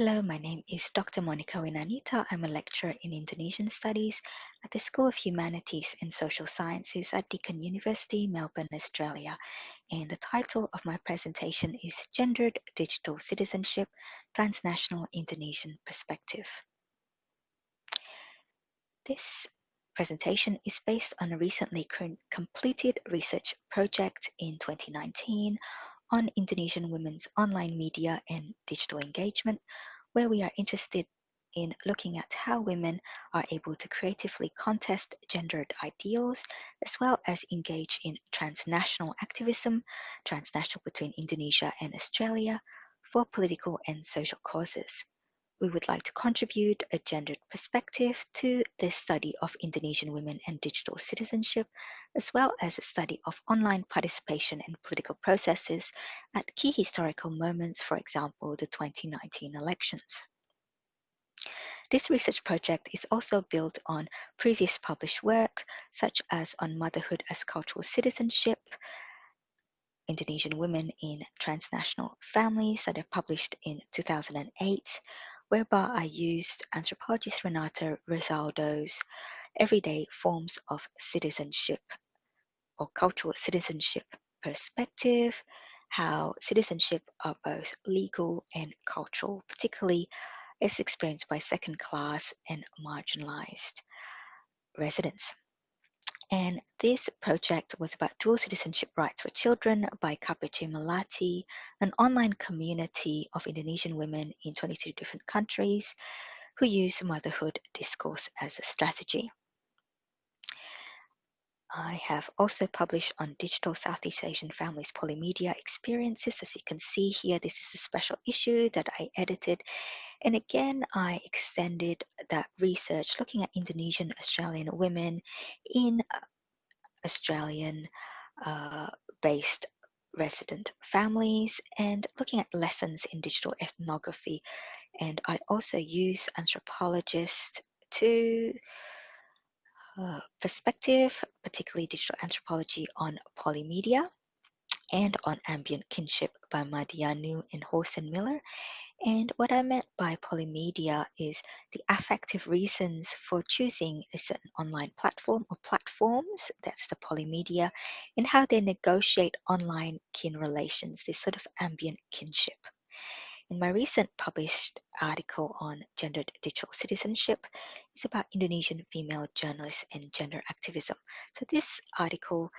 Hello, my name is Dr. Monika Winarnita. I'm a lecturer in Indonesian Studies at the School of Humanities and Social Sciences at Deakin University, Melbourne, Australia. And the title of my presentation is Gendered Digital Citizenship, Transnational Indonesian Perspective. This presentation is based on a recently completed research project in 2019 on Indonesian women's online media and digital engagement, where we are interested in looking at how women are able to creatively contest gendered ideals, as well as engage in transnational activism, transnational between Indonesia and Australia, for political and social causes. We would like to contribute a gendered perspective to the study of Indonesian women and digital citizenship, as well as a study of online participation in political processes at key historical moments, for example, the 2019 elections. This research project is also built on previous published work, such as on motherhood as cultural citizenship, Indonesian women in transnational families that are published in 2008, whereby I used anthropologist Renata Rosaldo's everyday forms of citizenship or cultural citizenship perspective, how citizenship are both legal and cultural, particularly as experienced by second-class and marginalized residents. And this project was about dual citizenship rights for children by KPC Melati, an online community of Indonesian women in 23 different countries who use motherhood discourse as a strategy. I have also published on digital Southeast Asian families polymedia experiences. As you can see here, this is a special issue that I edited. And again, I extended that research looking at Indonesian Australian women in Australian based resident families and looking at lessons in digital ethnography. And I also use anthropologists to perspective, particularly digital anthropology on polymedia and on ambient kinship by Madianou and Horson Miller. And what I meant by polymedia is the affective reasons for choosing a certain online platform or platforms, that's the polymedia, and how they negotiate online kin relations, this sort of ambient kinship. In my recent published article on gendered digital citizenship, is about Indonesian female journalists and gender activism. So this article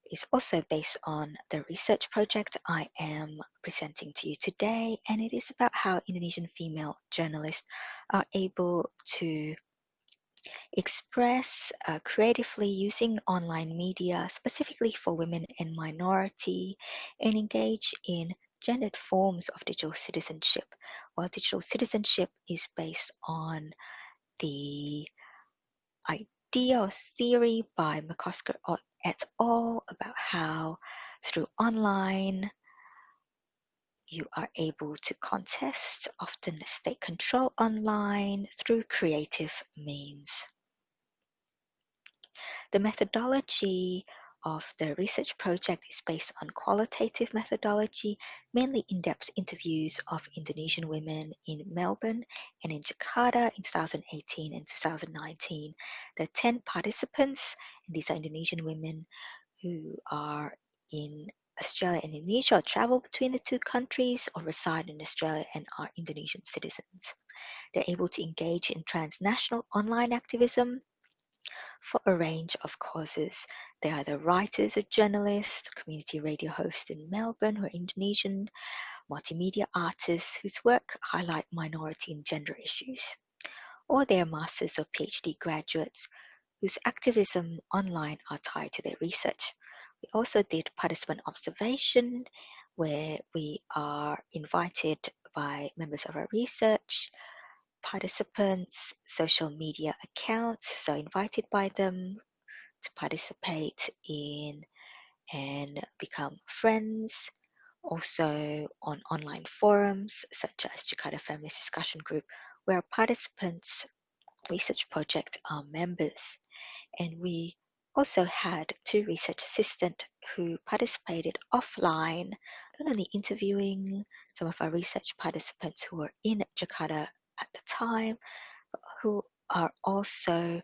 is also based on the research project I am presenting to you today, and it is about how Indonesian female journalists are able to express creatively using online media, specifically for women and minority, and engage in gendered forms of digital citizenship, while digital citizenship is based on the idea or theory by McCosker et al. About how through online you are able to contest, often state control online through creative means. The methodology of the research project is based on qualitative methodology, mainly in-depth interviews of Indonesian women in Melbourne and in Jakarta in 2018 and 2019. There are 10 participants, and these are Indonesian women who are in Australia and Indonesia, or travel between the two countries, or reside in Australia and are Indonesian citizens. They're able to engage in transnational online activism for a range of causes. They are either writers or journalists, community radio hosts in Melbourne who are Indonesian, multimedia artists whose work highlight minority and gender issues, or they are masters or PhD graduates whose activism online are tied to their research. We also did participant observation, where we are invited by members of our research participants, social media accounts, so invited by them to participate in and become friends. Also on online forums such as Jakarta Feminist Discussion Group, where participants' research project are members. And we also had two research assistants who participated offline, not only interviewing some of our research participants who were in Jakarta at the time, who are also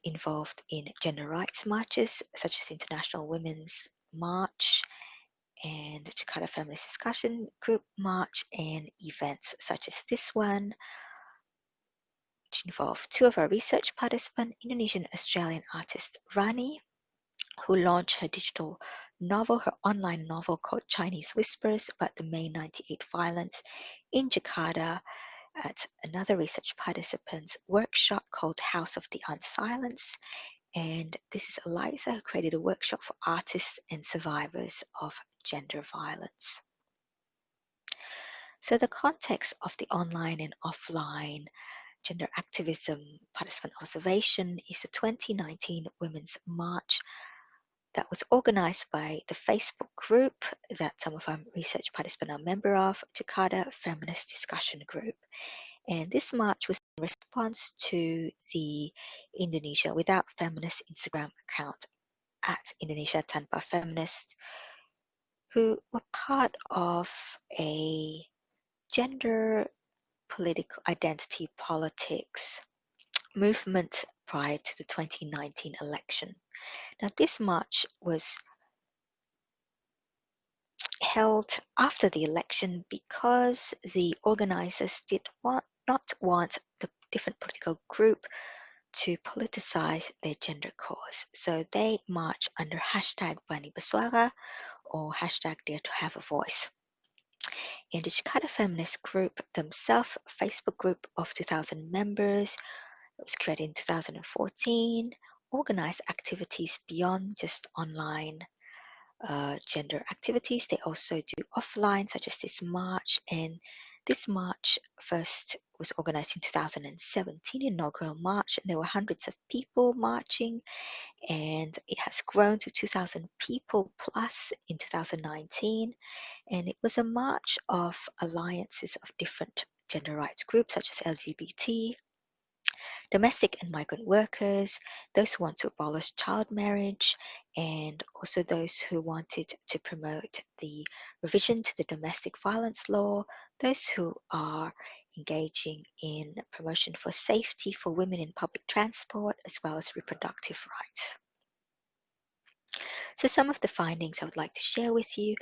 involved in gender rights marches such as International Women's March and the Jakarta Feminist Discussion Group March, and events such as this one, which involved two of our research participants, Indonesian Australian artist Rani, who launched her digital novel, her online novel called Chinese Whispers about the May 98 violence in Jakarta, at another research participant's workshop called House of the Unsilenced. And this is Eliza, who created a workshop for artists and survivors of gender violence. So the context of the online and offline gender activism participant observation is the 2019 Women's March that was organized by the Facebook group that some of our research participants are a member of, Jakarta Feminist Discussion Group. And this march was in response to the Indonesia Without Feminist Instagram account at Indonesia Tanpa Feminist, who were part of a gender political identity politics movement prior to the 2019 election. Now, this march was held after the election because the organizers did not want the different political group to politicize their gender cause. So they marched under hashtag Bani Bersuara or hashtag Dare to Have a Voice. In the Jakarta Feminist Group themselves, a Facebook group of 2,000 members, it was created in 2014, organized activities beyond just online gender activities. They also do offline, such as this march. And this march first was organized in 2017, inaugural march, and there were hundreds of people marching, and it has grown to 2,000 people plus in 2019. And it was a march of alliances of different gender rights groups, such as LGBT, domestic and migrant workers, those who want to abolish child marriage, and also those who wanted to promote the revision to the domestic violence law, those who are engaging in promotion for safety for women in public transport, as well as reproductive rights. So some of the findings I would like to share with you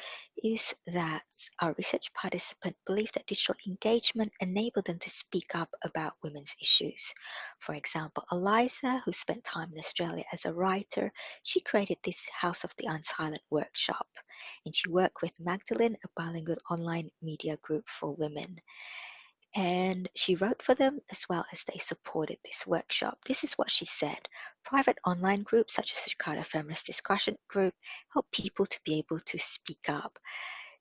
is that our research participants believe that digital engagement enabled them to speak up about women's issues. For example, Eliza, who spent time in Australia as a writer, she created this House of the Unsilent workshop, and she worked with Magdalene, a bilingual online media group for women. And she wrote for them as well as they supported this workshop. This is what she said. Private online groups such as the Jakarta Feminist Discussion Group help people to be able to speak up.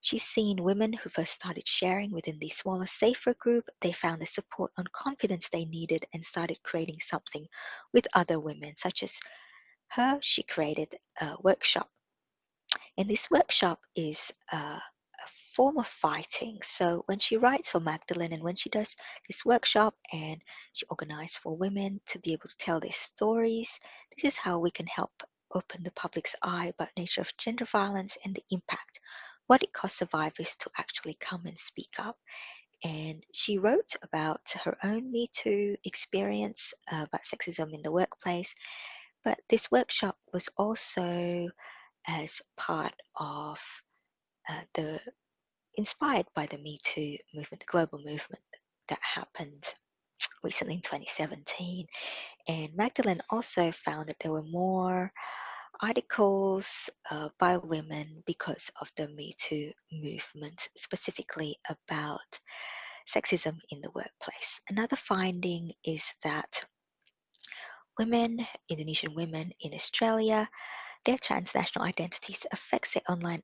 She's seen women who first started sharing within the smaller, safer group. They found the support and confidence they needed and started creating something with other women, such as her. She created a workshop, and this workshop is a form of fighting. So when she writes for Magdalene and when she does this workshop and she organizes for women to be able to tell their stories, this is how we can help open the public's eye about nature of gender violence and the impact, what it costs survivors to actually come and speak up. And she wrote about her own Me Too experience, about sexism in the workplace. But this workshop was also as part of the inspired by the Me Too movement, the global movement that happened recently in 2017. And Magdalene also found that there were more articles by women because of the Me Too movement, specifically about sexism in the workplace. Another finding is that women, Indonesian women in Australia, their transnational identities affects their online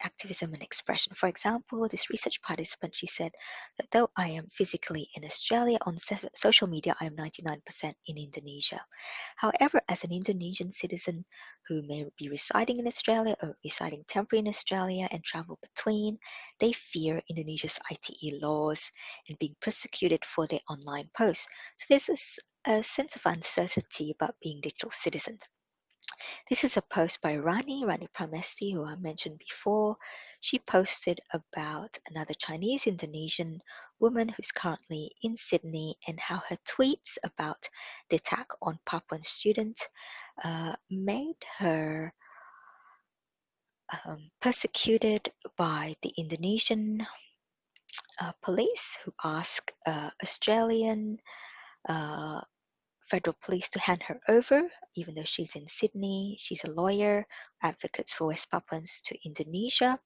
activism and expression. For example, this research participant, she said that though I am physically in Australia, on social media I am 99% in Indonesia. However, as an Indonesian citizen who may be residing in Australia or residing temporarily in Australia and travel between, they fear Indonesia's ITE laws and being persecuted for their online posts. So there's a sense of uncertainty about being digital citizens. This is a post by Rani Pramesti, who I mentioned before. She posted about another Chinese Indonesian woman who's currently in Sydney and how her tweets about the attack on Papuan students made her persecuted by the Indonesian police, who asked Australian uh, federal police to hand her over, even though she's in Sydney. She's a lawyer, advocates for West Papuans to Indonesia.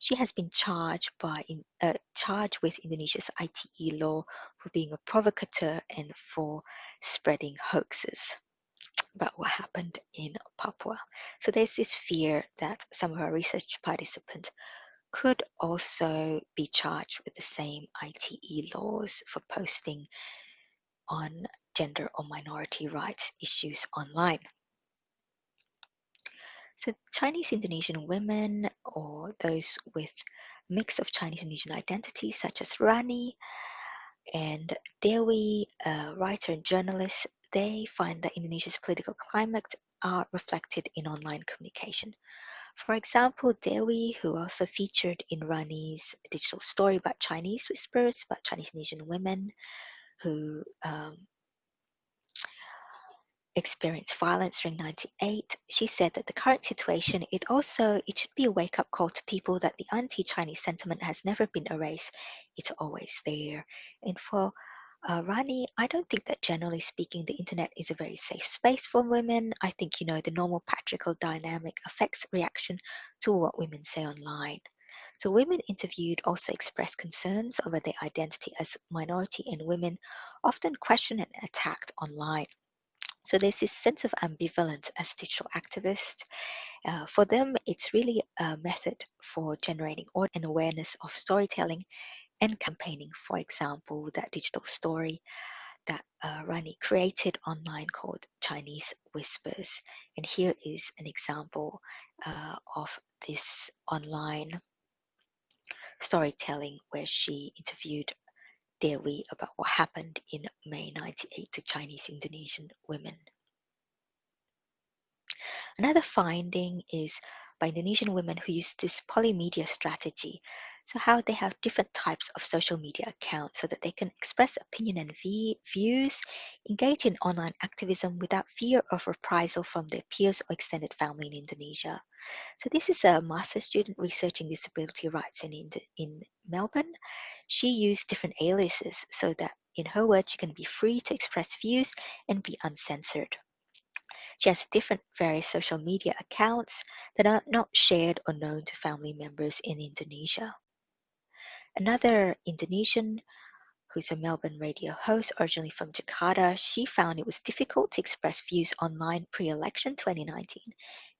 She has been charged with Indonesia's ITE law for being a provocateur and for spreading hoaxes about what happened in Papua. So there's this fear that some of our research participants could also be charged with the same ITE laws for posting on gender or minority rights issues online. So Chinese Indonesian women, or those with mix of Chinese Indonesian identities such as Rani and Dewi, a writer and journalist, they find that Indonesia's political climate are reflected in online communication. For example, Dewi, who also featured in Rani's digital story about Chinese whispers, about Chinese Indonesian women who experienced violence during 98, she said that the current situation, it should be a wake-up call to people that the anti-Chinese sentiment has never been erased. It's always there. And for Rani, I don't think that generally speaking, the internet is a very safe space for women. I think, the normal patriarchal dynamic affects reaction to what women say online. So women interviewed also expressed concerns over their identity as minority, and women often questioned and attacked online. So there's this sense of ambivalence as digital activists. For them, it's really a method for generating and awareness of storytelling and campaigning. For example, that digital story that Rani created online called Chinese Whispers. And here is an example of this online storytelling where she interviewed Dewi about what happened in May 98 to Chinese Indonesian women. Another finding is by Indonesian women who use this polymedia strategy. So how they have different types of social media accounts so that they can express opinion and views, engage in online activism without fear of reprisal from their peers or extended family in Indonesia. So this is a master's student researching disability rights in Melbourne. She used different aliases so that in her words, she can be free to express views and be uncensored. She has different various social media accounts that are not shared or known to family members in Indonesia. Another Indonesian who's a Melbourne radio host originally from Jakarta, she found it was difficult to express views online pre-election 2019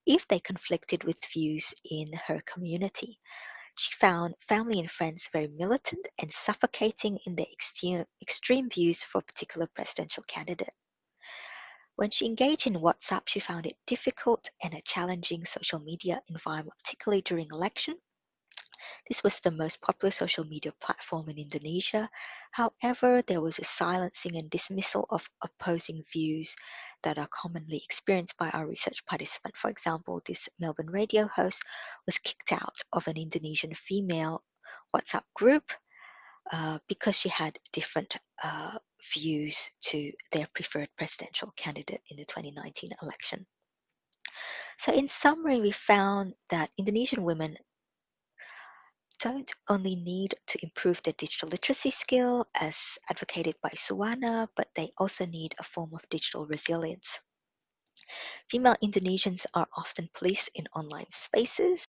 if they conflicted with views in her community. She found family and friends very militant and suffocating in their extreme views for a particular presidential candidate. When she engaged in WhatsApp, she found it difficult and a challenging social media environment, particularly during election. This was the most popular social media platform in Indonesia. However, there was a silencing and dismissal of opposing views that are commonly experienced by our research participant. For example, this Melbourne radio host was kicked out of an Indonesian female WhatsApp group because she had different views to their preferred presidential candidate in the 2019 election. So in summary, we found that Indonesian women don't only need to improve their digital literacy skill as advocated by Suwana, but they also need a form of digital resilience. Female Indonesians are often policed in online spaces,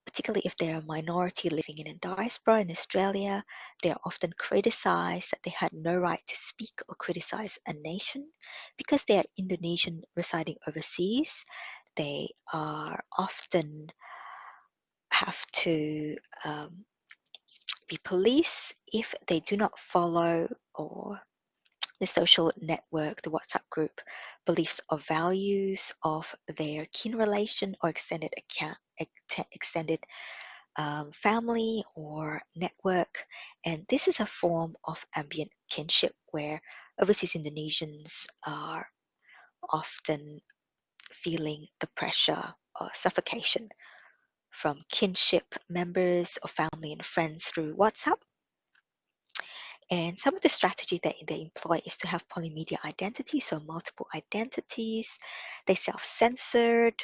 particularly if they're a minority living in a diaspora in Australia. They are often criticized that they had no right to speak or criticize a nation. Because they are Indonesian residing overseas, they are often have to be policed if they do not follow or the social network, the WhatsApp group, beliefs or values of their kin relation or extended family or network. And this is a form of ambient kinship where overseas Indonesians are often feeling the pressure or suffocation from kinship members or family and friends through WhatsApp. And some of the strategy that they employ is to have polymedia identity, so multiple identities. They self-censored.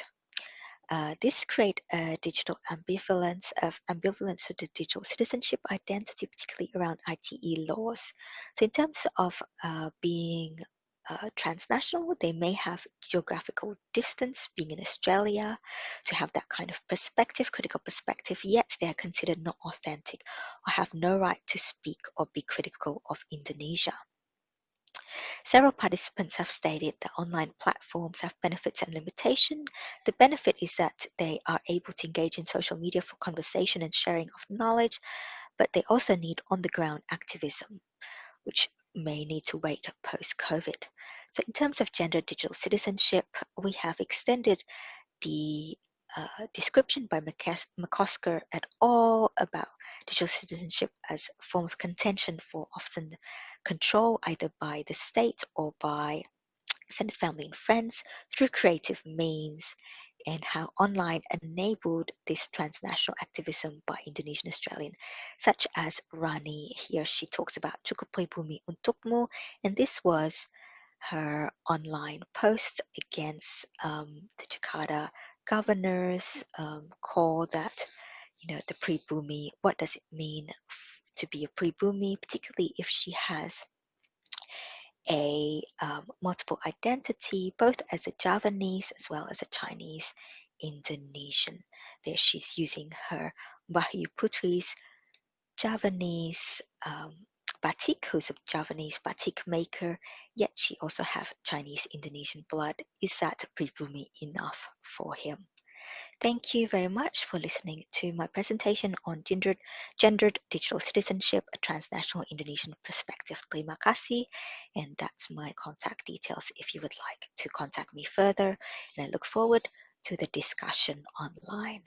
This create a digital ambivalence to the digital citizenship identity, particularly around ITE laws. So in terms of being transnational, they may have geographical distance, being in Australia, to have that kind of perspective, critical perspective, yet they are considered not authentic or have no right to speak or be critical of Indonesia. Several participants have stated that online platforms have benefits and limitations. The benefit is that they are able to engage in social media for conversation and sharing of knowledge, but they also need on-the-ground activism, which may need to wait post-COVID. So in terms of gender digital citizenship, we have extended the description by McCosker et al. About digital citizenship as a form of contention for often control either by the state or by extended family and friends through creative means, and how online enabled this transnational activism by Indonesian Australian, such as Rani. Here she talks about Cukup Bumi Untukmu, and this was her online post against the Jakarta governor's call that, the pre-bumi, what does it mean to be a pre-bumi, particularly if she has a multiple identity, both as a Javanese as well as a Chinese Indonesian. There she's using her Wahyu Putri's Javanese batik, who's a Javanese batik maker, yet she also have Chinese Indonesian blood. Is that pribumi enough for him? Thank you very much for listening to my presentation on gendered digital citizenship, a transnational Indonesian perspective. Terima kasih, and that's my contact details if you would like to contact me further, and I look forward to the discussion online.